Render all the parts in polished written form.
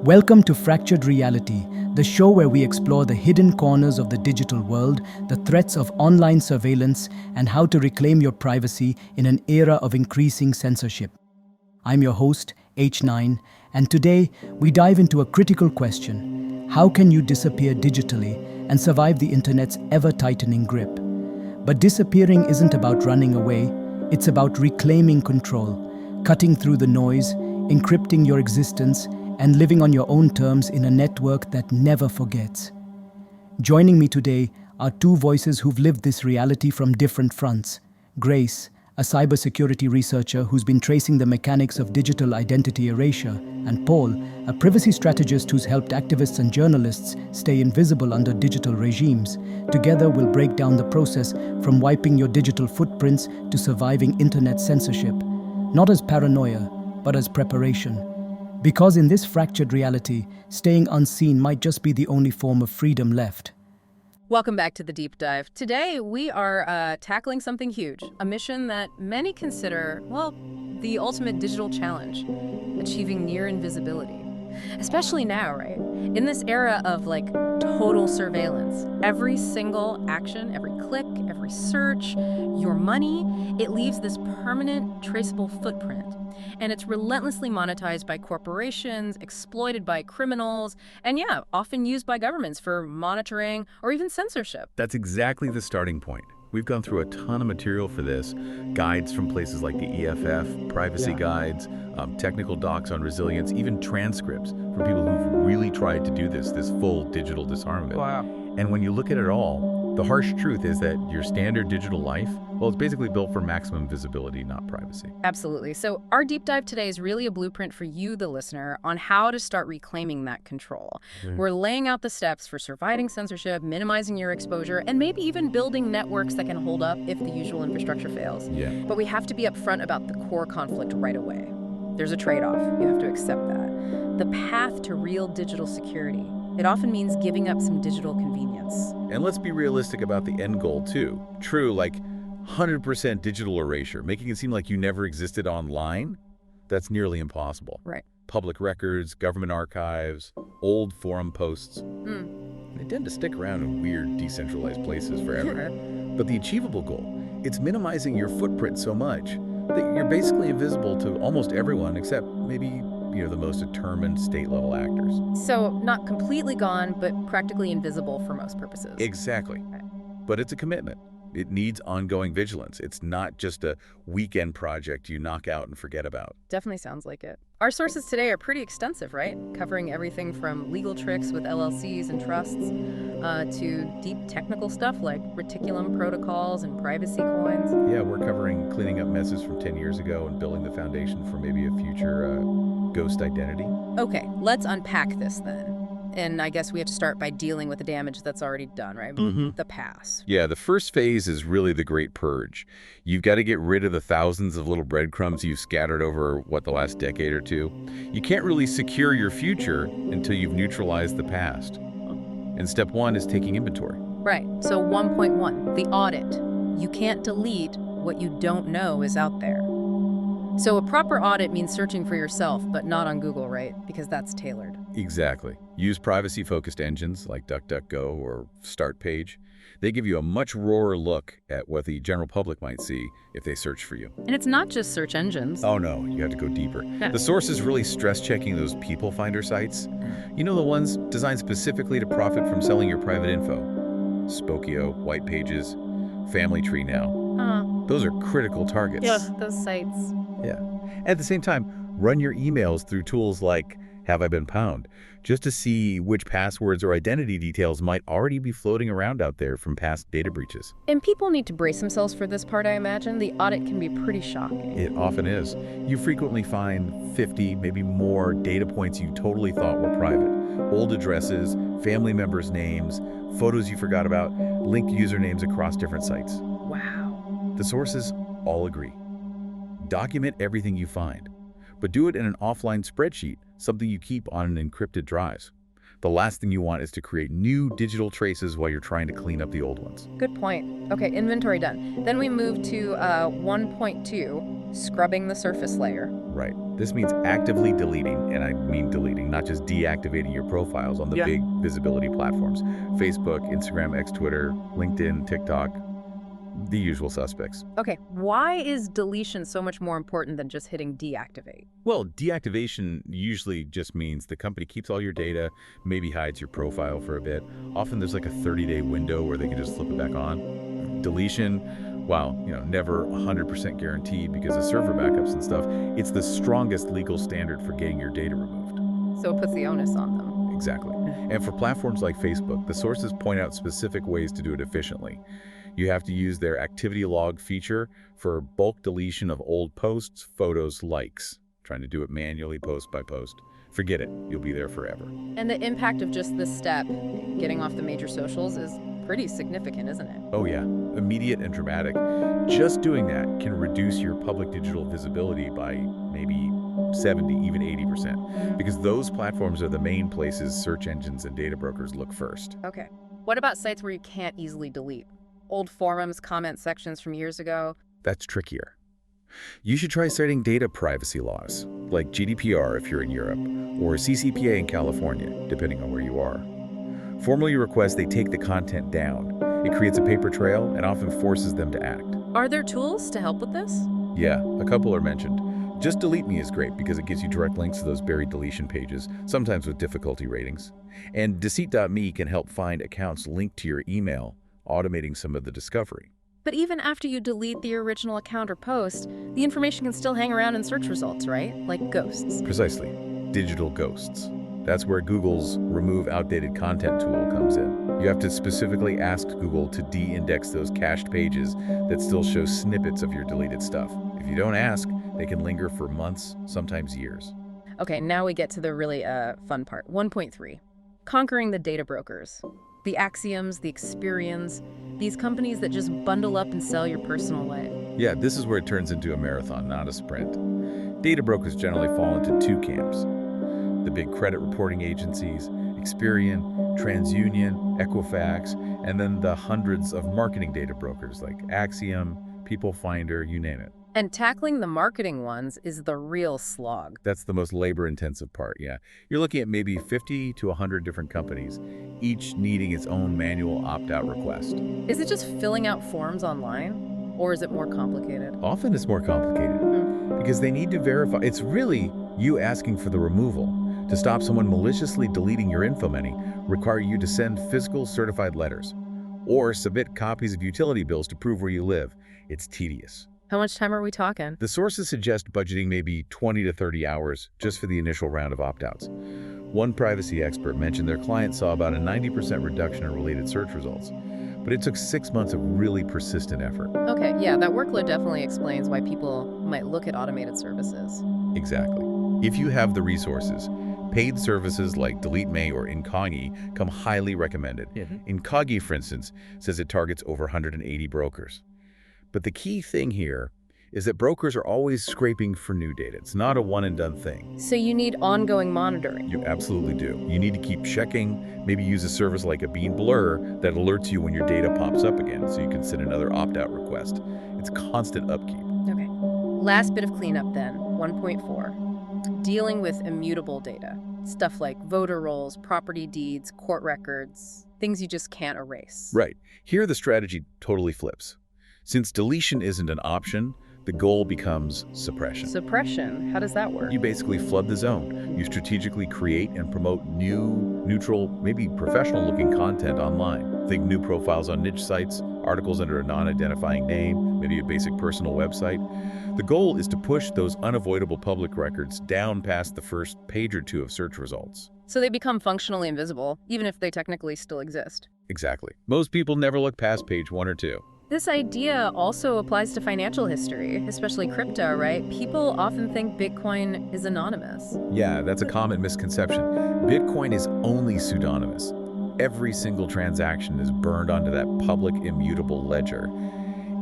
Welcome to Fractured Reality, the show where we explore the hidden corners of the digital world, the threats of online surveillance, and how to reclaim your privacy in an era of increasing censorship. I'm your host, H9, and today we dive into a critical question. How can you disappear digitally and survive the internet's ever-tightening grip? But disappearing isn't about running away, it's about reclaiming control, cutting through the noise, encrypting your existence, and living on your own terms in a network that never forgets. Joining me today are two voices who've lived this reality from different fronts. Grace, a cybersecurity researcher who's been tracing the mechanics of digital identity erasure, and Paul, a privacy strategist who's helped activists and journalists stay invisible under digital regimes. Together, we'll break down the process from wiping your digital footprints to surviving internet censorship, not as paranoia, but as preparation. Because in this fractured reality, staying unseen might just be the only form of freedom left. Welcome back to the Deep Dive. Today, we are tackling something huge, a mission that many consider, well, the ultimate digital challenge, achieving near invisibility. Especially now, right? In this era of, total surveillance. Every single action, every click, every search, your money, it leaves this permanent, traceable footprint. And it's relentlessly monetized by corporations, exploited by criminals, and often used by governments for monitoring or even censorship. That's exactly the starting point. We've gone through a ton of material for this, guides from places like the EFF, privacy guides, technical docs on resilience, even transcripts from people who've really tried to do this full digital disarmament. Wow. And when you look at it all, the harsh truth is that your standard digital life, well, it's basically built for maximum visibility, not privacy. Absolutely. So our deep dive today is really a blueprint for you, the listener, on how to start reclaiming that control. We're laying out the steps for surviving censorship, minimizing your exposure, and maybe even building networks that can hold up if the usual infrastructure fails. Yeah. But we have to be upfront about the core conflict right away. There's a trade-off. You have to accept that. The path to real digital security, it often means giving up some digital convenience. And let's be realistic about the end goal, too. True, 100% digital erasure, making it seem like you never existed online, that's nearly impossible. Right. Public records, government archives, old forum posts. They tend to stick around in weird, decentralized places forever. But the achievable goal, it's minimizing your footprint so much that you're basically invisible to almost everyone except maybe the most determined state-level actors. So not completely gone, but practically invisible for most purposes. Exactly. Right. But it's a commitment. It needs ongoing vigilance. It's not just a weekend project you knock out and forget about. Definitely sounds like it. Our sources today are pretty extensive, right? Covering everything from legal tricks with LLCs and trusts to deep technical stuff like reticulum protocols and privacy coins. Yeah, we're covering cleaning up messes from 10 years ago and building the foundation for maybe a future ghost identity. Okay, let's unpack this then. And I guess we have to start by dealing with the damage that's already done, right? The past. Yeah, the first phase is really the great purge. You've got to get rid of the thousands of little breadcrumbs you've scattered over, the last decade or two. You can't really secure your future until you've neutralized the past. And step one is taking inventory. Right. So 1.1, the audit. You can't delete what you don't know is out there. So a proper audit means searching for yourself, but not on Google, right? Because that's tailored. Exactly. Use privacy-focused engines like DuckDuckGo or StartPage. They give you a much rawer look at what the general public might see if they search for you. And it's not just search engines. Oh no, you have to go deeper. The source is really stress-checking those people finder sites. The ones designed specifically to profit from selling your private info. Spokeo, White Pages, Family Tree Now. Those are critical targets. Yeah, those sites. Yeah. At the same time, run your emails through tools like Have I Been Pwned, just to see which passwords or identity details might already be floating around out there from past data breaches. And people need to brace themselves for this part, I imagine. The audit can be pretty shocking. It often is. You frequently find 50, maybe more, data points you totally thought were private. Old addresses, family members' names, photos you forgot about, linked usernames across different sites. Wow. The sources all agree. Document everything you find, but do it in an offline spreadsheet, something you keep on an encrypted drive. The last thing you want is to create new digital traces while you're trying to clean up the old ones. Good point. Okay, inventory done. Then we move to 1.2, scrubbing the surface layer. Right. This means actively deleting, and I mean deleting, not just deactivating your profiles on the big visibility platforms. Facebook, Instagram, X, Twitter, LinkedIn, TikTok, the usual suspects. Okay, why is deletion so much more important than just hitting deactivate? Well, deactivation usually just means the company keeps all your data, maybe hides your profile for a bit. Often there's like a 30-day window where they can just flip it back on. Deletion, while, never 100% guaranteed because of server backups and stuff, it's the strongest legal standard for getting your data removed. So it puts the onus on them. Exactly. And for platforms like Facebook, the sources point out specific ways to do it efficiently. You have to use their activity log feature for bulk deletion of old posts, photos, likes. Trying to do it manually post by post. Forget it. You'll be there forever. And the impact of just this step, getting off the major socials, is pretty significant, isn't it? Oh yeah, immediate and dramatic. Just doing that can reduce your public digital visibility by maybe 70, even 80%, because those platforms are the main places search engines and data brokers look first. Okay. What about sites where you can't easily delete? Old forums, comment sections from years ago? That's trickier. You should try citing data privacy laws, like GDPR if you're in Europe, or CCPA in California, depending on where you are. Formally request they take the content down. It creates a paper trail and often forces them to act. Are there tools to help with this? Yeah, a couple are mentioned. Just Delete Me is great because it gives you direct links to those buried deletion pages, sometimes with difficulty ratings. And Deceit.me can help find accounts linked to your email, automating some of the discovery. But even after you delete the original account or post, the information can still hang around in search results, right? Like ghosts. Precisely. Digital ghosts. That's where Google's Remove Outdated Content tool comes in. You have to specifically ask Google to de-index those cached pages that still show snippets of your deleted stuff. If you don't ask, they can linger for months, sometimes years. Okay, now we get to the really fun part. 1.3. Conquering the data brokers. The Axioms, the Experians, these companies that just bundle up and sell your personal life. Yeah, this is where it turns into a marathon, not a sprint. Data brokers generally fall into two camps. The big credit reporting agencies, Experian, TransUnion, Equifax, and then the hundreds of marketing data brokers like Axiom, People Finder, you name it. And tackling the marketing ones is the real slog. That's the most labor-intensive part, yeah. You're looking at maybe 50 to 100 different companies, each needing its own manual opt-out request. Is it just filling out forms online, or is it more complicated? Often it's more complicated because they need to verify. It's really you asking for the removal. To stop someone maliciously deleting your info many, require you to send physical certified letters or submit copies of utility bills to prove where you live. It's tedious. How much time are we talking? The sources suggest budgeting maybe 20 to 30 hours just for the initial round of opt-outs. One privacy expert mentioned their client saw about a 90% reduction in related search results, but it took 6 months of really persistent effort. Okay, yeah, that workload definitely explains why people might look at automated services. Exactly. If you have the resources, paid services like Delete Me or Incogni come highly recommended. Incogni, for instance, says it targets over 180 brokers. But the key thing here is that brokers are always scraping for new data. It's not a one-and-done thing. So you need ongoing monitoring. You absolutely do. You need to keep checking, maybe use a service like a Bean Blur that alerts you when your data pops up again so you can send another opt-out request. It's constant upkeep. Okay. Last bit of cleanup then, 1.4. Dealing with immutable data. Stuff like voter rolls, property deeds, court records, things you just can't erase. Right. Here the strategy totally flips. Since deletion isn't an option, the goal becomes suppression. Suppression? How does that work? You basically flood the zone. You strategically create and promote new, neutral, maybe professional-looking content online. Think new profiles on niche sites, articles under a non-identifying name, maybe a basic personal website. The goal is to push those unavoidable public records down past the first page or two of search results. So they become functionally invisible, even if they technically still exist. Exactly. Most people never look past page 1 or 2. This idea also applies to financial history, especially crypto, right? People often think Bitcoin is anonymous. Yeah, that's a common misconception. Bitcoin is only pseudonymous. Every single transaction is burned onto that public immutable ledger.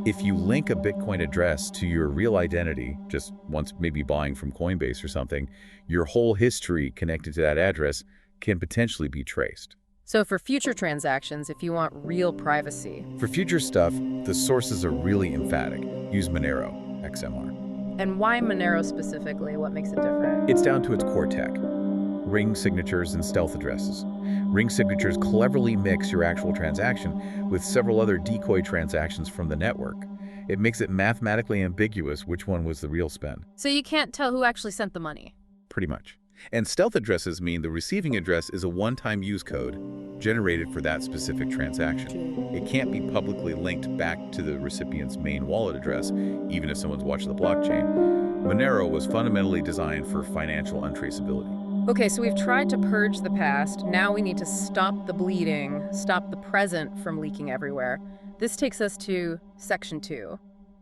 If you link a Bitcoin address to your real identity, just once maybe buying from Coinbase or something, your whole history connected to that address can potentially be traced. So for future transactions, if you want real privacy. For future stuff, the sources are really emphatic. Use Monero, XMR. And why Monero specifically? What makes it different? It's down to its core tech. Ring signatures and stealth addresses. Ring signatures cleverly mix your actual transaction with several other decoy transactions from the network. It makes it mathematically ambiguous which one was the real spend. So you can't tell who actually sent the money. Pretty much. And stealth addresses mean the receiving address is a one-time use code generated for that specific transaction. It can't be publicly linked back to the recipient's main wallet address, even if someone's watched the blockchain. Monero was fundamentally designed for financial untraceability. Okay, so we've tried to purge the past. Now we need to stop the bleeding, stop the present from leaking everywhere. This takes us to Section 2,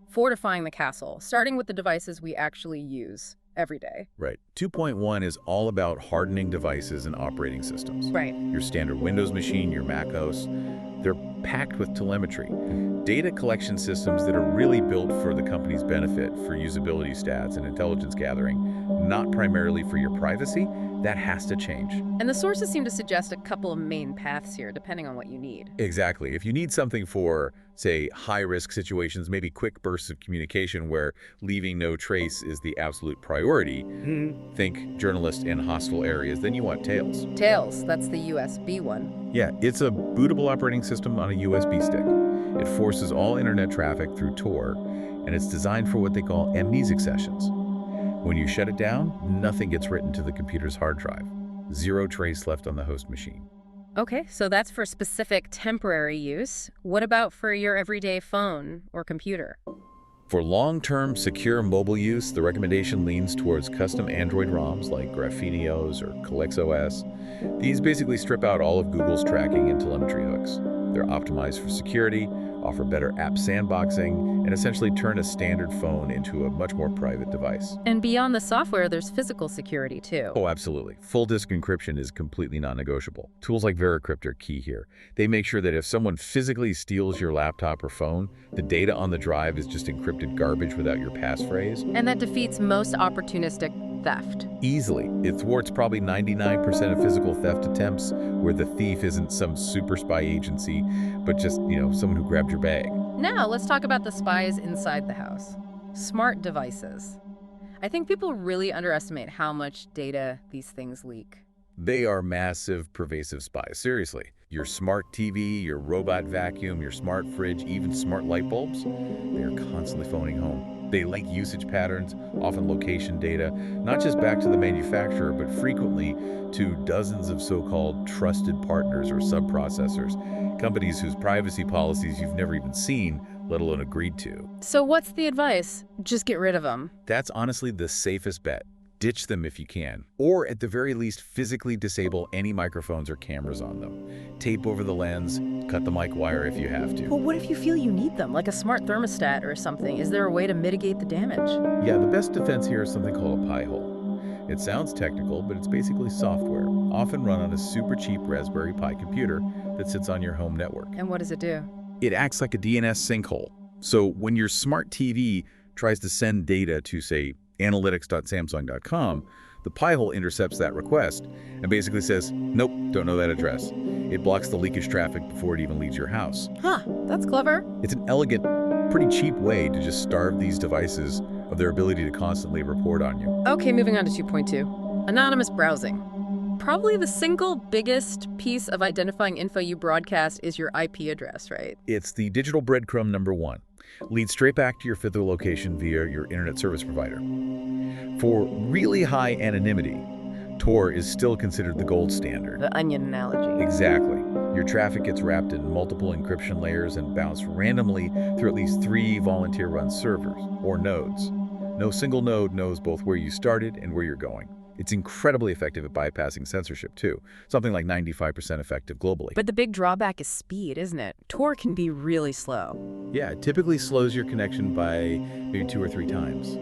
fortifying the castle, starting with the devices we actually use every day. Right. 2.1 is all about hardening devices and operating systems. Right. Your standard Windows machine, your Mac OS, they're packed with telemetry. Data collection systems that are really built for the company's benefit, for usability stats and intelligence gathering, not primarily for your privacy. That has to change. And the sources seem to suggest a couple of main paths here, depending on what you need. Exactly. If you need something for, say, high-risk situations, maybe quick bursts of communication where leaving no trace is the absolute priority, think journalist in hostile areas, then you want Tails. Tails, that's the USB one. Yeah, it's a bootable operating system on a USB stick. It forces all internet traffic through Tor, and it's designed for what they call amnesic sessions. When you shut it down, nothing gets written to the computer's hard drive. Zero trace left on the host machine. Okay, so that's for specific temporary use. What about for your everyday phone or computer? For long-term secure mobile use, the recommendation leans towards custom Android ROMs like Graphenios or ColexOS. These basically strip out all of Google's tracking and telemetry hooks. They're optimized for security, offer better app sandboxing, and essentially turn a standard phone into a much more private device. And beyond the software, there's physical security too. Oh, absolutely. Full disk encryption is completely non-negotiable. Tools like VeriCrypt are key here. They make sure that if someone physically steals your laptop or phone, the data on the drive is just encrypted garbage without your passphrase. And that defeats most opportunistic theft. Easily. It thwarts probably 99% of physical theft attempts where the thief isn't some super spy agency, but just, someone who grabbed your bag. Now, let's talk about the spies inside the house. Smart devices. I think people really underestimate how much data these things leak. They are massive, pervasive spies. Seriously. Your smart TV, your robot vacuum, your smart fridge, even smart light bulbs, they are constantly phoning home. They link usage patterns, often location data, not just back to the manufacturer, but frequently to dozens of so-called trusted partners or sub-processors, companies whose privacy policies you've never even seen, let alone agreed to. So what's the advice? Just get rid of them. That's honestly the safest bet. Ditch them if you can, or at the very least physically disable any microphones or cameras on them. Tape over the lens, cut the mic wire if you have to. But what if you feel you need them, like a smart thermostat or something? Is there a way to mitigate the damage? Yeah, the best defense here is something called a Pi-hole. It sounds technical, but it's basically software, often run on a super cheap Raspberry Pi computer that sits on your home network. And what does it do? It acts like a DNS sinkhole. So when your smart TV tries to send data to, say, analytics.samsung.com, the Pi-hole intercepts that request and basically says, nope, don't know that address. It blocks the leakage traffic before it even leaves your house. Huh, that's clever. It's an elegant, pretty cheap way to just starve these devices of their ability to constantly report on you. Okay, moving on to 2.2. Anonymous browsing. Probably the single biggest piece of identifying info you broadcast is your IP address, right? It's the digital breadcrumb number one. Leads straight back to your physical location via your internet service provider. For really high anonymity, Tor is still considered the gold standard. The onion analogy. Exactly. Your traffic gets wrapped in multiple encryption layers and bounced randomly through at least 3 volunteer-run servers, or nodes. No single node knows both where you started and where you're going. It's incredibly effective at bypassing censorship, too. Something like 95% effective globally. But the big drawback is speed, isn't it? Tor can be really slow. Yeah, it typically slows your connection by maybe 2 or 3 times.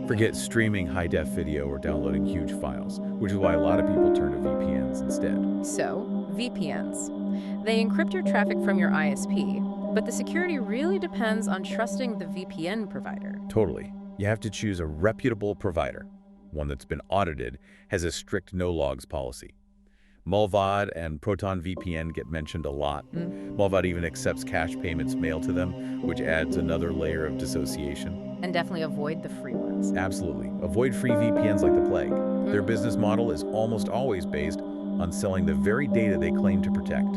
Forget streaming high-def video or downloading huge files, which is why a lot of people turn to VPNs instead. So, VPNs. They encrypt your traffic from your ISP, but the security really depends on trusting the VPN provider. Totally. You have to choose a reputable provider. One that's been audited, has a strict no-logs policy. Mullvad and Proton VPN get mentioned a lot. Mullvad even accepts cash payments mailed to them, which adds another layer of dissociation. And definitely avoid the free ones. Absolutely. Avoid free VPNs like the plague. Their business model is almost always based on selling the very data they claim to protect.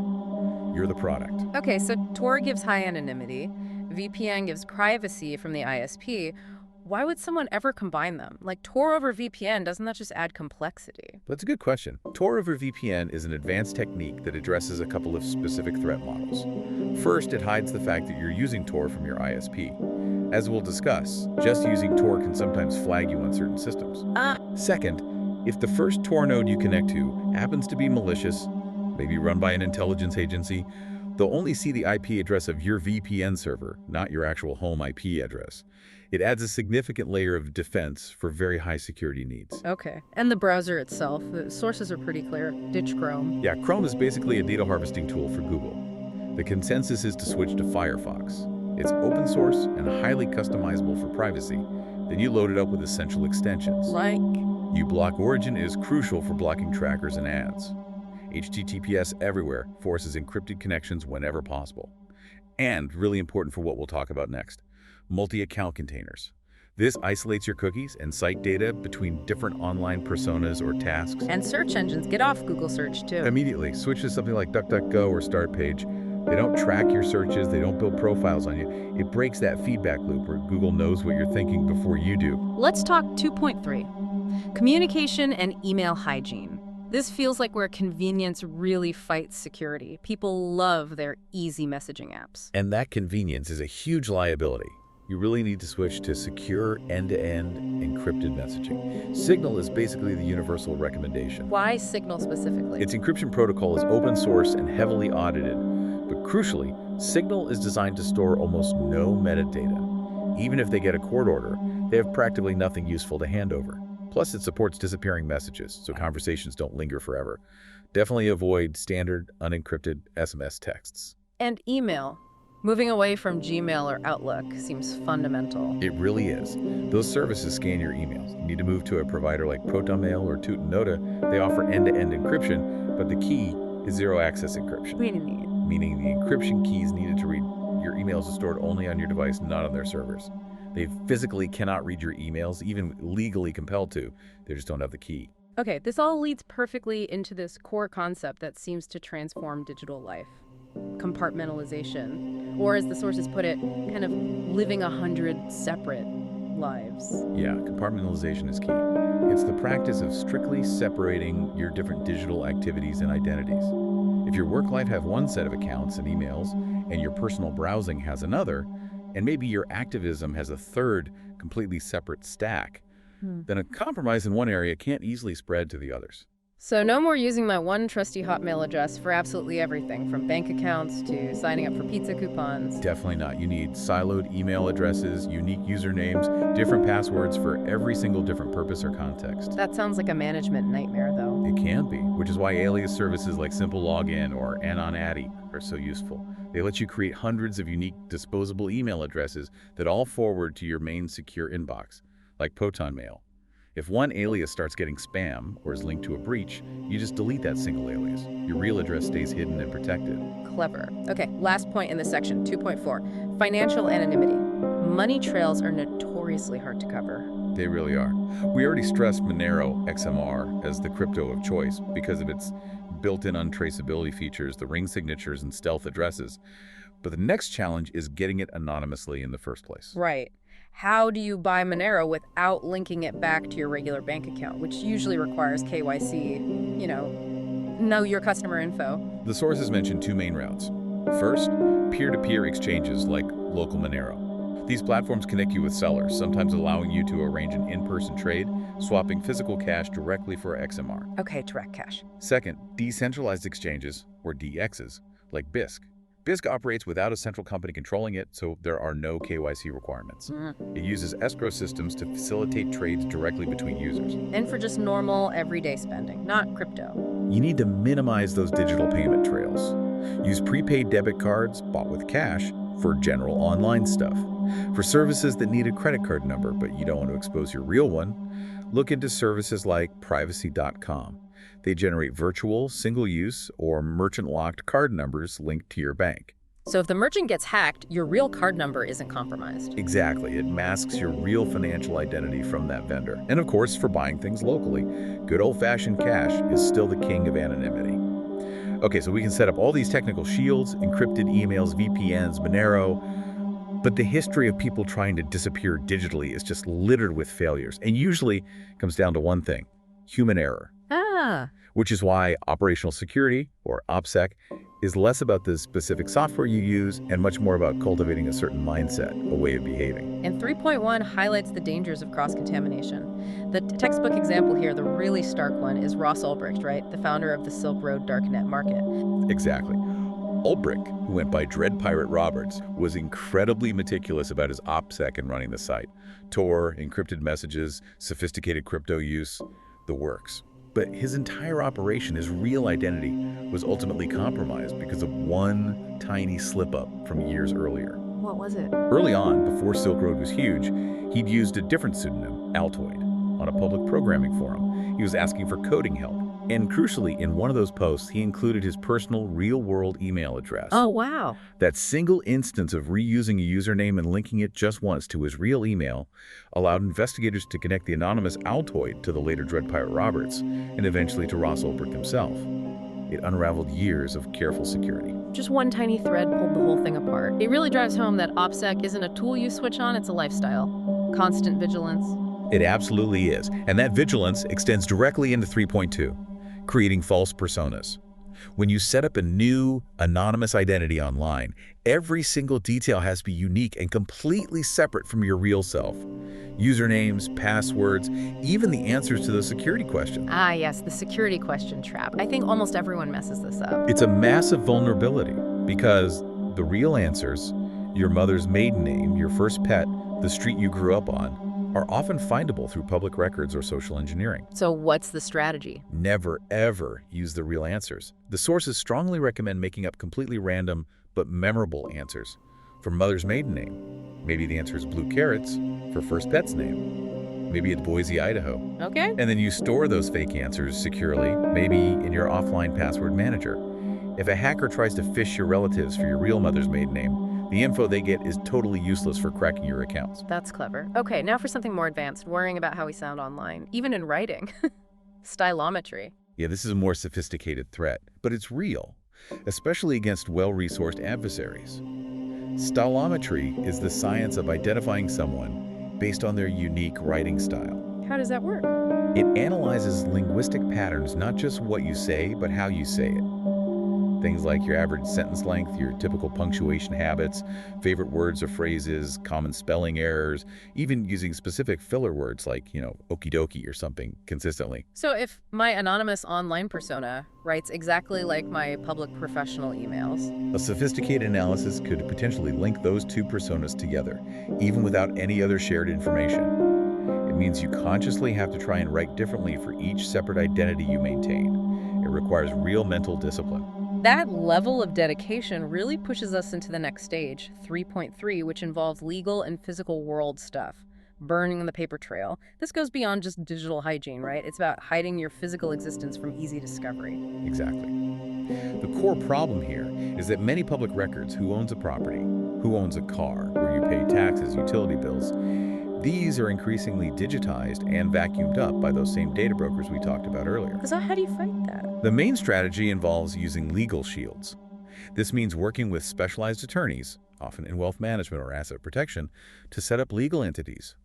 You're the product. Okay, so Tor gives high anonymity, VPN gives privacy from the ISP. Why would someone ever combine them? Like Tor over VPN, doesn't that just add complexity? That's a good question. Tor over VPN is an advanced technique that addresses a couple of specific threat models. First, it hides the fact that you're using Tor from your ISP. As we'll discuss, just using Tor can sometimes flag you on certain systems. Second, if the first Tor node you connect to happens to be malicious, maybe run by an intelligence agency, they'll only see the IP address of your VPN server, not your actual home IP address. It adds a significant layer of defense for very high security needs. Okay. And the browser itself, the sources are pretty clear. Ditch Chrome. Yeah, Chrome is basically a data harvesting tool for Google. The consensus is to switch to Firefox. It's open source and highly customizable for privacy. Then you load it up with essential extensions. Like? uBlock Origin is crucial for blocking trackers and ads. HTTPS everywhere forces encrypted connections whenever possible. And really important for what we'll talk about next, multi-account containers. This isolates your cookies and site data between different online personas or tasks. And search engines. Get off Google search, too. Immediately, switch to something like DuckDuckGo or Startpage. They don't track your searches, they don't build profiles on you. It breaks that feedback loop where Google knows what you're thinking before you do. Let's talk 2.3. Communication and email hygiene. This feels like where convenience really fights security. People love their easy messaging apps. And that convenience is a huge liability. You really need to switch to secure end-to-end encrypted messaging. Signal is basically the universal recommendation. Why Signal specifically? Its encryption protocol is open source and heavily audited. But crucially, Signal is designed to store almost no metadata. Even if they get a court order, they have practically nothing useful to hand over. Plus, it supports disappearing messages, so conversations don't linger forever. Definitely avoid standard, unencrypted SMS texts. And email. Moving away from Gmail or Outlook seems fundamental. It really is. Those services scan your emails. You need to move to a provider like ProtonMail or Tutanota. They offer end-to-end encryption, but the key is zero-access encryption. Meaning the encryption keys needed to read your emails are stored only on your device, not on their servers. They physically cannot read your emails, even legally compelled to. They just don't have the key. Okay, this all leads perfectly into this core concept that seems to transform digital life. Compartmentalization. Or as the sources put it, kind of living 100 separate lives. Yeah, compartmentalization is key. It's the practice of strictly separating your different digital activities and identities. If your work life have one set of accounts and emails, and your personal browsing has another, and maybe your activism has a third completely separate stack, then a compromise in one area can't easily spread to the others. So no more using my one trusty Hotmail address for absolutely everything, from bank accounts to signing up for pizza coupons. Definitely not. You need siloed email addresses, unique usernames, different passwords for every single different purpose or context. That sounds like a management nightmare, though. It can be, which is why alias services like Simple Login or AnonAddy are so useful. They let you create hundreds of unique disposable email addresses that all forward to your main secure inbox, like ProtonMail. If one alias starts getting spam or is linked to a breach, you just delete that single alias. Your real address stays hidden and protected. Clever. Okay, last point in this section, 2.4. Financial anonymity. Money trails are notoriously hard to cover. They really are. We already stressed Monero XMR as the crypto of choice because of its built-in untraceability features, the ring signatures, and stealth addresses. But the next challenge is getting it anonymously in the first place. Right. How do you buy Monero without linking it back to your regular bank account, which usually requires KYC, know your customer info? The sources mention two main routes. First, peer-to-peer exchanges like local Monero. These platforms connect you with sellers, sometimes allowing you to arrange an in-person trade, swapping physical cash directly for XMR. Okay, direct cash. Second, decentralized exchanges, or DXs, like BISC. BISC operates without a central company controlling it, so there are no KYC requirements. It uses escrow systems to facilitate trades directly between users. And for just normal, everyday spending, not crypto. You need to minimize those digital payment trails. Use prepaid debit cards bought with cash for general online stuff. For services that need a credit card number, but you don't want to expose your real one, look into services like privacy.com. They generate virtual, single-use, or merchant-locked card numbers linked to your bank. So if the merchant gets hacked, your real card number isn't compromised. Exactly. It masks your real financial identity from that vendor. And of course, for buying things locally, good old-fashioned cash is still the king of anonymity. Okay, so we can set up all these technical shields, encrypted emails, VPNs, Monero, but the history of people trying to disappear digitally is just littered with failures, and usually comes down to one thing: human error. Which is why operational security, or OPSEC, is less about the specific software you use and much more about cultivating a certain mindset, a way of behaving. And 3.1 highlights the dangers of cross-contamination. The textbook example here, the really stark one, is Ross Ulbricht, right? The founder of the Silk Road darknet market. Exactly. Ulbricht, who went by Dread Pirate Roberts, was incredibly meticulous about his OPSEC in running the site. Tor, encrypted messages, sophisticated crypto use, the works. But his entire operation, his real identity, was ultimately compromised because of one tiny slip-up from years earlier. What was it? Early on, before Silk Road was huge, he'd used a different pseudonym, Altoid, on a public programming forum. He was asking for coding help. And crucially, in one of those posts, he included his personal real-world email address. Oh, wow. That single instance of reusing a username and linking it just once to his real email allowed investigators to connect the anonymous Altoid to the later Dread Pirate Roberts, and eventually to Ross Ulbricht himself. It unraveled years of careful security. Just one tiny thread pulled the whole thing apart. It really drives home that OPSEC isn't a tool you switch on, it's a lifestyle. Constant vigilance. It absolutely is. And that vigilance extends directly into 3.2. Creating false personas. When you set up a new, anonymous identity online, every single detail has to be unique and completely separate from your real self. Usernames, passwords, even the answers to those security questions. Ah, yes, the security question trap. I think almost everyone messes this up. It's a massive vulnerability because the real answers, your mother's maiden name, your first pet, the street you grew up on, are often findable through public records or social engineering. So what's the strategy? Never, ever use the real answers. The sources strongly recommend making up completely random but memorable answers. For mother's maiden name, maybe the answer is Blue Carrots. For first pet's name, maybe it's Boise, Idaho. Okay. And then you store those fake answers securely, maybe in your offline password manager. If a hacker tries to phish your relatives for your real mother's maiden name, the info they get is totally useless for cracking your accounts. That's clever. Okay, now for something more advanced, worrying about how we sound online, even in writing. Stylometry. Yeah, this is a more sophisticated threat, but it's real, especially against well-resourced adversaries. Stylometry is the science of identifying someone based on their unique writing style. How does that work? It analyzes linguistic patterns, not just what you say, but how you say it. Things like your average sentence length, your typical punctuation habits, favorite words or phrases, common spelling errors, even using specific filler words like, okie dokie or something consistently. So if my anonymous online persona writes exactly like my public professional emails, a sophisticated analysis could potentially link those two personas together, even without any other shared information. It means you consciously have to try and write differently for each separate identity you maintain. It requires real mental discipline. that level of dedication really pushes us into the next stage, 3.3, which involves legal and physical world stuff. Burning the paper trail. This goes beyond just digital hygiene, right? It's about hiding your physical existence from easy discovery. Exactly. The core problem here is that many public records, who owns a property, who owns a car, where you pay taxes, utility bills, these are increasingly digitized and vacuumed up by those same data brokers we talked about earlier. So how do you fight that? The main strategy involves using legal shields. This means working with specialized attorneys, often in wealth management or asset protection, to set up legal entities.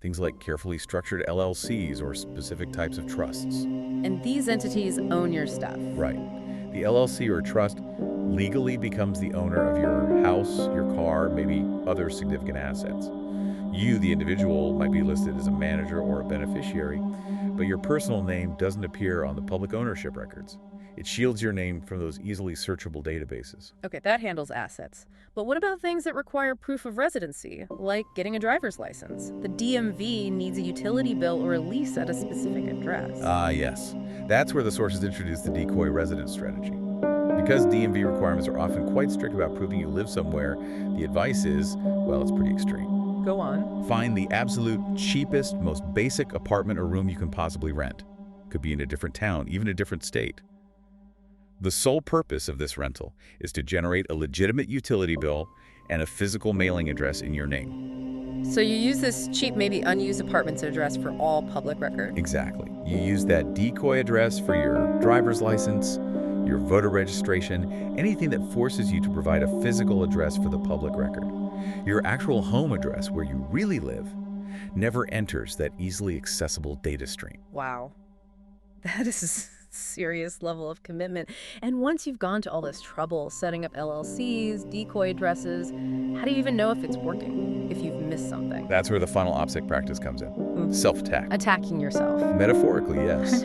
Things like carefully structured LLCs or specific types of trusts. And these entities own your stuff. Right. The LLC or trust legally becomes the owner of your house, your car, maybe other significant assets. You, the individual, might be listed as a manager or a beneficiary, but your personal name doesn't appear on the public ownership records. It shields your name from those easily searchable databases. Okay, that handles assets. But what about things that require proof of residency, like getting a driver's license? The DMV needs a utility bill or a lease at a specific address. Yes. That's where the sources introduced the decoy residence strategy. Because DMV requirements are often quite strict about proving you live somewhere, the advice is, well, it's pretty extreme. Go on. Find the absolute cheapest, most basic apartment or room you can possibly rent. could be in a different town, even a different state. The sole purpose of this rental is to generate a legitimate utility bill and a physical mailing address in your name. So you use this cheap, maybe unused apartment's address for all public record? Exactly. You use that decoy address for your driver's license, your voter registration, anything that forces you to provide a physical address for the public record. Your actual home address, where you really live, never enters that easily accessible data stream. Wow. That is a serious level of commitment. And once you've gone to all this trouble setting up LLCs, decoy addresses, how do you even know if it's working, if you've missed something? That's where the final OPSEC practice comes in. Self-attack. Attacking yourself. Metaphorically, yes.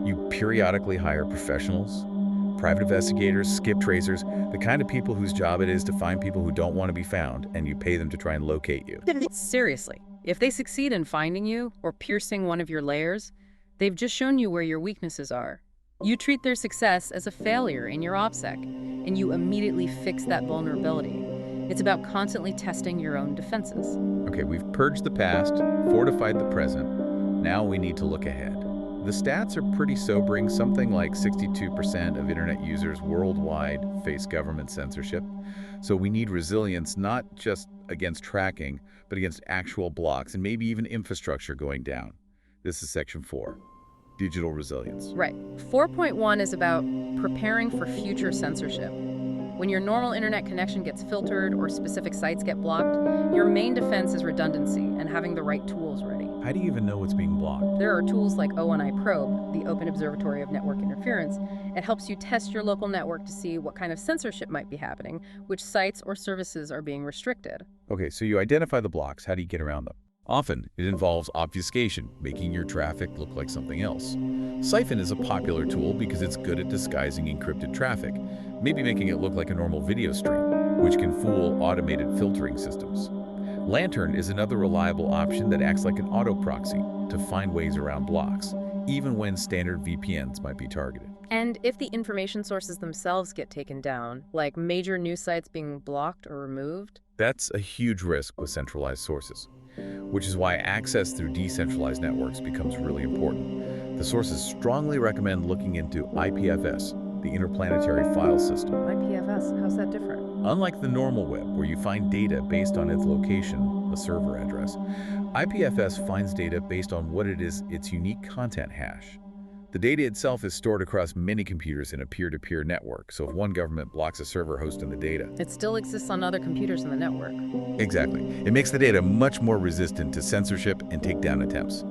You periodically hire professionals, private investigators, skip tracers, the kind of people whose job it is to find people who don't want to be found, and you pay them to try and locate you. Seriously, if they succeed in finding you or piercing one of your layers, they've just shown you where your weaknesses are. You treat their success as a failure in your OPSEC, and you immediately fix that vulnerability. It's about constantly testing your own defenses. Okay, we've purged the past, fortified the present. Now we need to look ahead. The stats are pretty sobering. Something like 62% of internet users worldwide face government censorship. So we need resilience, not just against tracking, but against actual blocks and maybe even infrastructure going down. This is section 4, digital resilience. Right. 4.1 is about preparing for future censorship. When your normal internet connection gets filtered or specific sites get blocked, your main defense is redundancy and having the right tools ready. How do you even know what's being blocked? There are tools like ONI Probe, the Open Observatory of Network Interference. It helps you test your local network to see what kind of censorship might be happening, which sites or services are being restricted. Okay, so you identify the blocks. How do you get around them? Often, it involves obfuscation, making your traffic look like something else. Siphon is a popular tool because it's good at disguising encrypted traffic, maybe making it look like a normal video stream, which can fool automated filtering systems. Lantern is another reliable option that acts like an auto-proxy to find ways around blocks, even when standard VPNs might be targeted. And if the information sources themselves get taken down, like major news sites being blocked or removed? That's a huge risk with centralized sources, which is why access through decentralized networks becomes really important. The sources strongly recommend looking into IPFS, the Interplanetary File System. IPFS, how's that different? Unlike the normal web, where you find data based on its location, a server address, IPFS finds data based on what it is, its unique content hash. The data itself is stored across many computers in a peer-to-peer network, so if one government blocks a server hosting the data, It still exists on other computers in the network. exactly. It makes the data much more resistant to censorship and takedown attempts.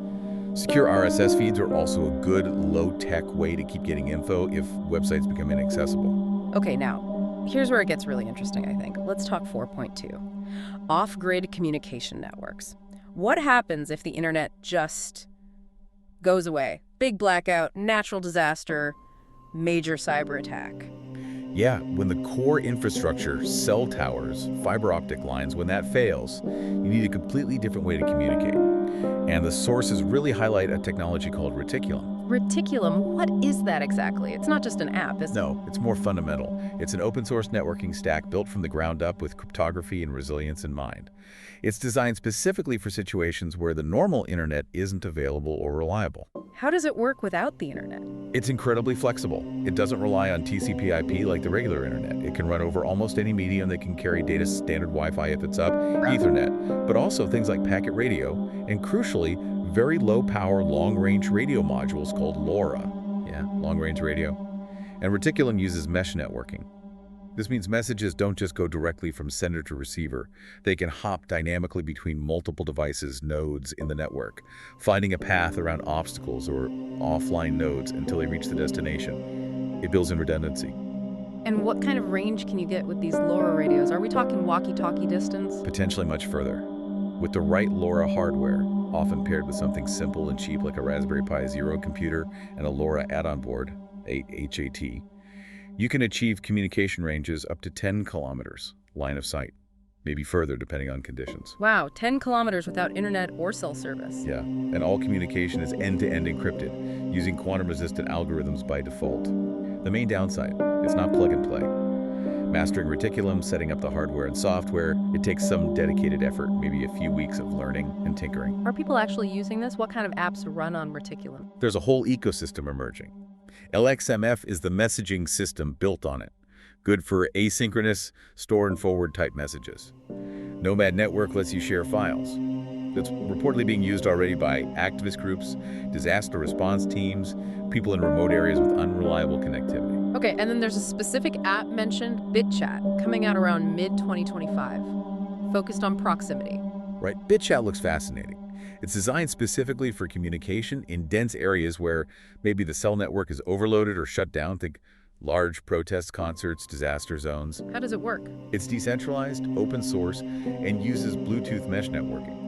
Secure RSS feeds are also a good, low-tech way to keep getting info if websites become inaccessible. Okay, now, here's where it gets really interesting, I think. Let's talk 4.2. Off-grid communication networks. What happens if the internet just goes away? Big blackout, natural disaster, major cyber attack. Yeah, when the core infrastructure, cell towers, fiber optic lines, when that fails, you need a completely different way to communicate. And the sources really highlight a technology called Reticulum. Reticulum, what is that exactly? It's not just an app, is it? No, it's more fundamental. It's an open source networking stack built from the ground up with cryptography and resilience in mind. It's designed specifically for situations where the normal internet isn't available or reliable. How does it work without the internet? It's incredibly flexible. It doesn't rely on TCP/IP like the regular internet. It can run over almost any medium that can carry data, standard Wi-Fi if it's up, Ethernet, but also things like packet radio, and crucially, very low-power, long-range radio modules called LoRa. Yeah, long-range radio. And Reticulum uses mesh networking. This means messages don't just go directly from sender to receiver. They can hop dynamically between multiple devices, nodes in the network, finding a path around obstacles or offline nodes until they reach the destination. It builds in redundancy. And what kind of range can you get with these LoRa radios? Are we talking walkie-talkie distance? Potentially much further. With the right LoRa hardware, often paired with something simple and cheap like a Raspberry Pi Zero computer and a LoRa add-on board, a HAT, you can achieve communication ranges up to 10 kilometers, line of sight, maybe further depending on conditions. Wow, 10 kilometers without internet or cell service. Yeah, and all communication is end-to-end encrypted, using quantum-resistant algorithms by default. The main downside, it's not plug and play. Mastering reticulum, setting up the hardware and software, it takes some dedicated effort, maybe a few weeks of learning and tinkering. Are people actually using this? What kind of apps run on Reticulum? There's a whole ecosystem emerging. LXMF is the messaging system built on it. Good for asynchronous, store and forward type messages. Nomad Network lets you share files. It's reportedly being used already by activist groups, disaster response teams, people in remote areas with unreliable connectivity. Okay, and then there's a specific app mentioned, BitChat, coming out around mid-2025, focused on proximity. Right, BitChat looks fascinating. It's designed specifically for communication in dense areas where maybe the cell network is overloaded or shut down. Think large protest concerts, disaster zones. How does it work? It's decentralized, open source, and uses Bluetooth mesh networking.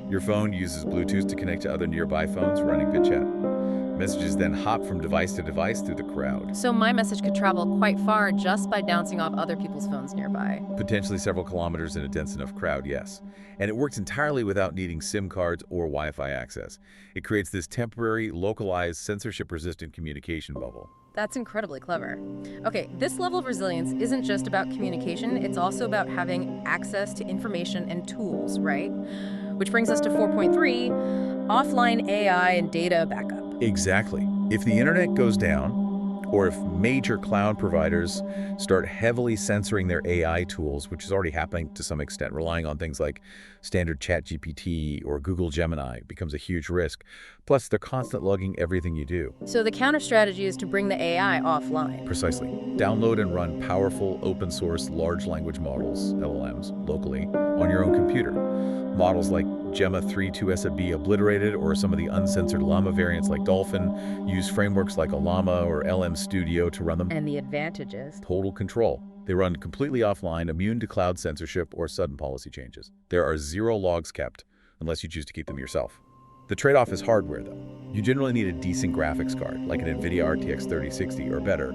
Your phone uses Bluetooth to connect to other nearby phones running BitChat. Messages then hop from device to device through the crowd. So my message could travel quite far just by bouncing off other people's phones nearby. Potentially several kilometers in a dense enough crowd, yes. And it works entirely without needing SIM cards or Wi-Fi access. It creates this temporary, localized, censorship-resistant communication bubble. That's incredibly clever. Okay, this level of resilience isn't just about communication, it's also about having access to information and tools, right? Which brings us to 4.3, offline AI and data backup. Exactly. If the internet goes down, or if major cloud providers start heavily censoring their AI tools, which is already happening to some extent, relying on things like standard ChatGPT or Google Gemini becomes a huge risk. Plus, they're constant logging everything you do. So the counter strategy is to bring the AI offline. Precisely. Download and run powerful, open-source, large language models, LLMs, locally on your own computer. Models like Gemma 3.2 be obliterated, or some of the uncensored Llama variants like Dolphin use frameworks like Llama or LM Studio to run them. And the advantages? Total control. They run completely offline, immune to cloud censorship or sudden policy changes. There are 0 logs kept, unless you choose to keep them yourself. The trade-off is hardware, though. You generally need a decent graphics card, like an NVIDIA RTX 3060 or better,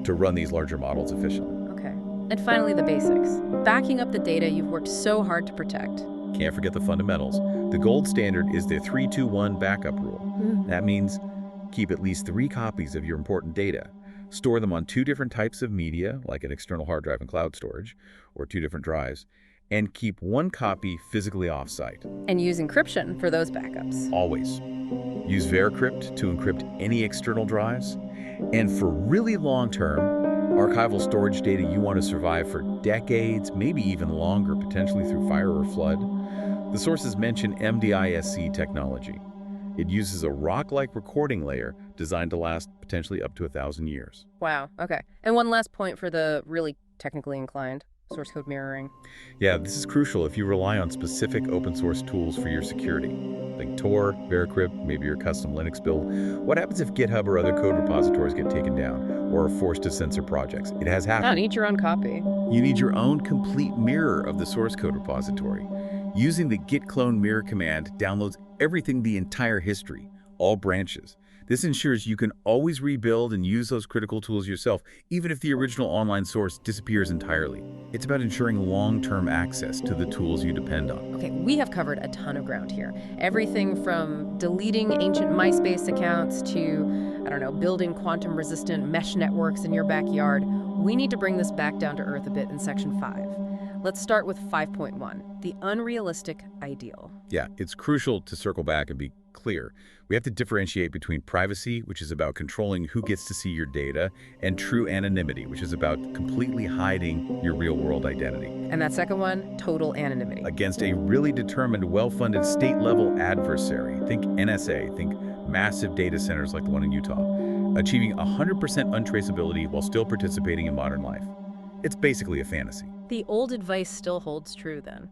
to run these larger models efficiently. Okay. And finally, the basics. Backing up the data you've worked so hard to protect. Can't forget the fundamentals. The gold standard is the 3-2-1 backup rule. That means keep at least 3 copies of your important data. Store them on 2 different types of media, like an external hard drive and cloud storage, or 2 different drives, and keep 1 copy physically off-site. And use encryption for those backups. Always. Use Vercrypt to encrypt any external drives. And for really long-term, archival storage data you want to survive for decades, maybe even longer, potentially through fire or flood, the sources mention MDISC technology. It uses a rock-like recording layer designed to last potentially up to 1,000 years. Wow, okay. And one last point for the really technically inclined, source code mirroring. Yeah, this is crucial if you rely on specific open source tools for your security. Think Tor, Vercrypt, maybe your custom Linux build. What happens if GitHub or other code repositories get taken down or are forced to censor projects? It has happened. I need your own copy. You need your own complete mirror of the source code repository. Using the git clone mirror command downloads everything, the entire history, all branches. This ensures you can always rebuild and use those critical tools yourself, even if the original online source disappears entirely. It's about ensuring long-term access to the tools you depend on. Okay, we have covered a ton of ground here. Everything from deleting ancient MySpace accounts to, I don't know, building quantum-resistant mesh networks in your backyard. We need to bring this back down to earth a bit in section 5. Let's start with 5.1, the unrealistic ideal. Yeah, it's crucial to circle back and be clear. We have to differentiate between privacy, which is about controlling who gets to see your data, and true anonymity, which is about completely hiding your real-world identity. And that second one, total anonymity. Against a really determined, well-funded state-level adversary. Think NSA, think massive data centers like the one in Utah, achieving 100% untraceability while still participating in modern life. It's basically a fantasy. The old advice still holds true then.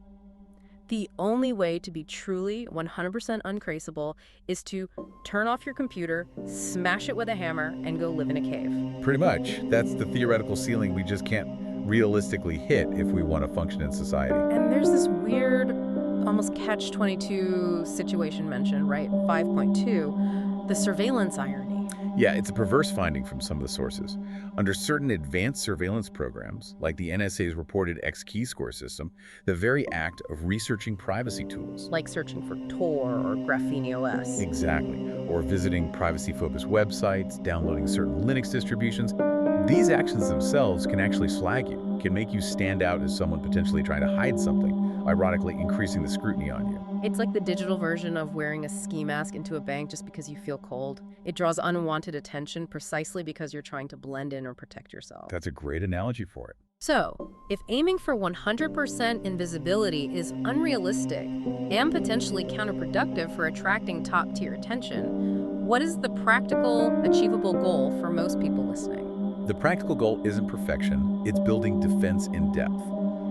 The only way to be truly 100% untraceable is to turn off your computer, smash it with a hammer, and go live in a cave. Pretty much. That's the theoretical ceiling we just can't realistically hit if we want to function in society. And there's this weird, almost catch-22 situation mentioned, right? 5.2, the surveillance irony. Yeah, it's a perverse finding from some of the sources. Under certain advanced surveillance programs, like the NSA's reported X-Key score system, the very act of researching privacy tools. Like searching for Tor or Graphene OS. Exactly. Or visiting privacy-focused websites, downloading certain Linux distributions. These actions themselves can actually flag you, can make you stand out as someone potentially trying to hide something, ironically increasing the scrutiny on you. It's like the digital version of wearing a ski mask into a bank just because you feel cold. It draws unwanted attention precisely because you're trying to blend in or protect yourself. That's a great analogy for it. So, if aiming for 100% invisibility is unrealistic and potentially counterproductive for attracting top-tier attention, what is the practical, achievable goal for most people listening? The practical goal isn't perfection, it's building defense in depth.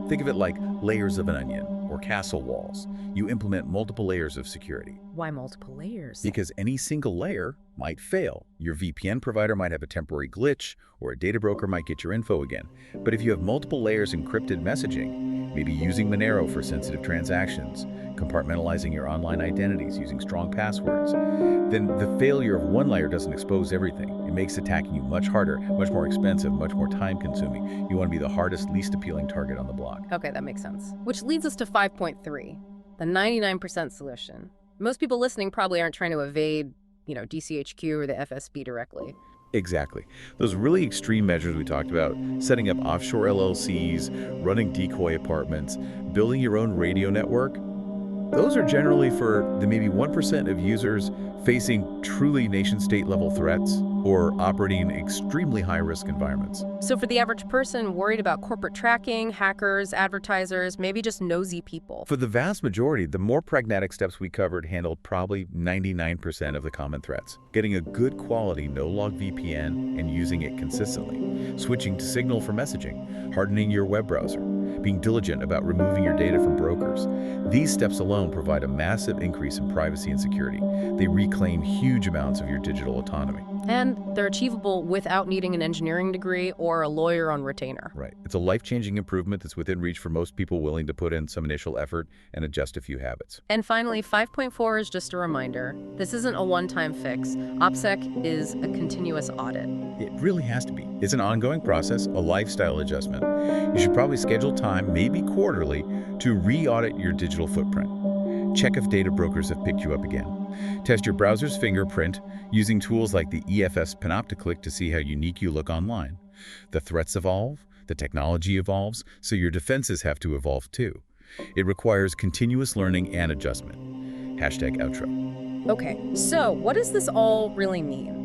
Think of it like layers of an onion or castle walls. You implement multiple layers of security. Why multiple layers? Because any single layer might fail. Your VPN provider might have a temporary glitch, or a data broker might get your info again. But if you have multiple layers encrypted messaging, maybe using Monero for sensitive transactions, compartmentalizing your online identities using strong passwords, then the failure of one layer doesn't expose everything. It makes attacking you much harder, much more expensive, much more time-consuming. You want to be the hardest, least appealing target on the block. Okay, that makes sense. Which leads us to 5.3, the 99% solution. Most people listening probably aren't trying to evade, DCHQ or the FSB directly. Exactly. Those really extreme measures we talked about, setting up offshore LLCs, running decoy apartments, building your own radio network, those are generally for the maybe 1% of users facing truly nation-state level threats or operating in extremely high-risk environments. So for the average person worried about corporate tracking, hackers, advertisers, maybe just nosy people. For the vast majority, the more pragmatic steps we covered handled probably 99% of the common threats. Getting a good quality no-log VPN and using it consistently, switching to Signal for messaging, hardening your web browser, being diligent about removing your data from brokers. These steps alone provide a massive increase in privacy and security. They reclaim huge amounts of your digital autonomy. And they're achievable without needing an engineering degree or a lawyer on retainer. Right. It's a life-changing improvement that's within reach for most people willing to put in some initial effort and adjust a few habits. And finally, 5.4 is just a reminder. This isn't a one-time fix. OPSEC is a continuous audit. It really has to be. It's an ongoing process, a lifestyle adjustment. You should probably schedule time, maybe quarterly, to re-audit your digital footprint. Check if data brokers have picked you up again. Test your browser's fingerprint using tools like the EFS Panopticlick to see how unique you look online. The threats evolve, the technology evolves, so your defenses have to evolve too. It requires continuous learning and adjustment. #outro. Okay, so what does this all really mean?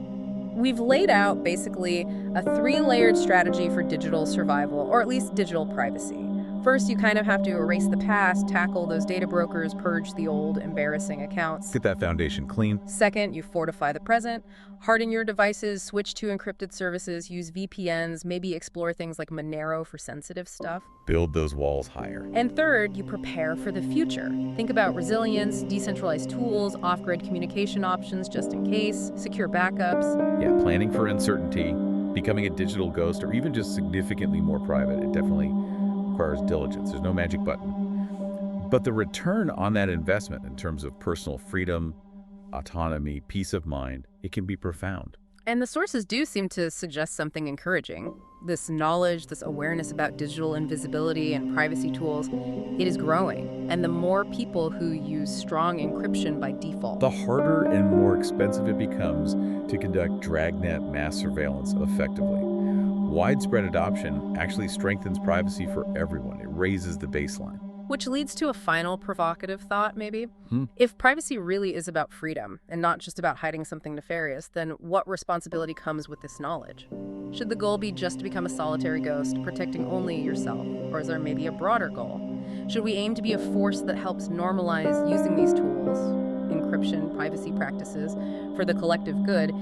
We've laid out basically a 3-layered strategy for digital survival, or at least digital privacy. First, you kind of have to erase the past, tackle those data brokers, purge the old, embarrassing accounts. Get that foundation clean. Second, you fortify the present, harden your devices, switch to encrypted services, use VPNs, maybe explore things like Monero for sensitive stuff. Build those walls higher. And third, you prepare for the future. Think about resilience, decentralized tools, off-grid communication options just in case, secure backups. Yeah, planning for uncertainty, becoming a digital ghost, or even just significantly more private. It definitely requires diligence. There's no magic button. But the return on that investment in terms of personal freedom, autonomy, peace of mind, it can be profound. And the sources do seem to suggest something encouraging. This knowledge, this awareness about digital invisibility and privacy tools, it is growing. And the more people who use strong encryption by default, The harder and more expensive it becomes to conduct dragnet mass surveillance effectively. Widespread adoption actually strengthens privacy for everyone. It raises the baseline. which leads to a final provocative thought, maybe. If privacy really is about freedom and not just about hiding something nefarious, then what responsibility comes with this knowledge? Should the goal be just to become a solitary ghost, protecting only yourself? Or is there maybe a broader goal? Should we aim to be a force that helps normalize using these tools, encryption, privacy practices, for the collective good,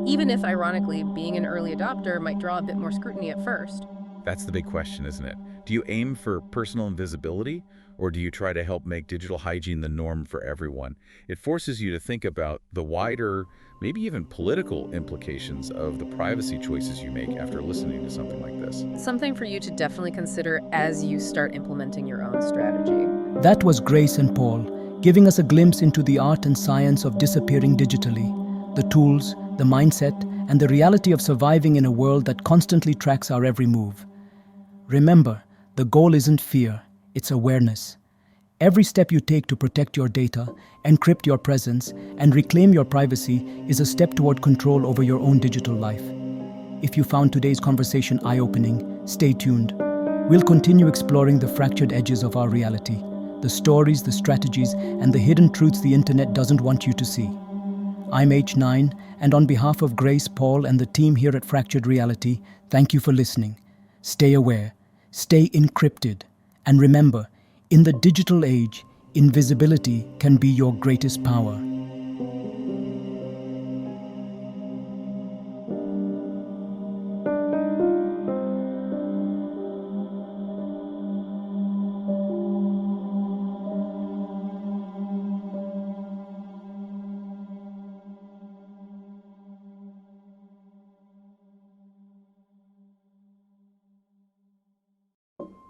even if, ironically, being an early adopter might draw a bit more scrutiny at first? That's the big question, isn't it? Do you aim for personal invisibility, or do you try to help make digital hygiene the norm for everyone? It forces you to think about the wider, maybe even political implications of the privacy choices you make after listening to something like this. Something for you to definitely consider as you start implementing your own strategy. That was Grace and Paul, giving us a glimpse into the art and science of disappearing digitally, the tools, the mindset, and the reality of surviving in a world that constantly tracks our every move. Remember, the goal isn't fear, it's awareness. Every step you take to protect your data, encrypt your presence, and reclaim your privacy is a step toward control over your own digital life. If you found today's conversation eye-opening, stay tuned. We'll continue exploring the fractured edges of our reality, the stories, the strategies, and the hidden truths the internet doesn't want you to see. I'm H9, and on behalf of Grace, Paul, and the team here at Fractured Reality, thank you for listening. Stay aware, stay encrypted, and remember, in the digital age, invisibility can be your greatest power.